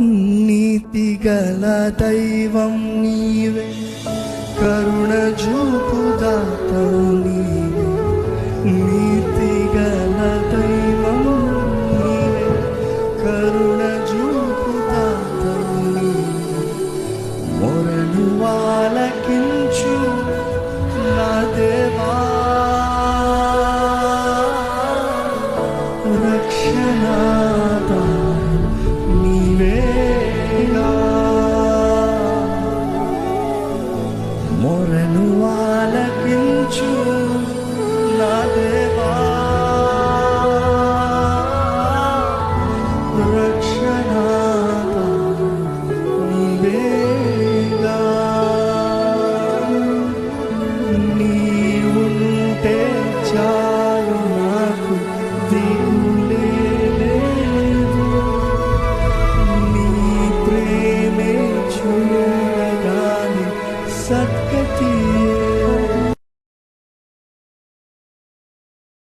నీతిగల దైవం నీవే, కరుణ చూపుదాతవు నీవే. నీతిగల దైవం నీవే, కరుణ చూపుదాతవు నీవే. మొరను ఆలకించు నా దేవా, రక్షణాదా నీవేగా. మొరను ఆలకించు నా దేవా, రక్షణాదా నీవేగా. నీవుంటే చాలు నాకు దిగులే లేదు. నీ ప్రేమే చూడగానే సద్గతి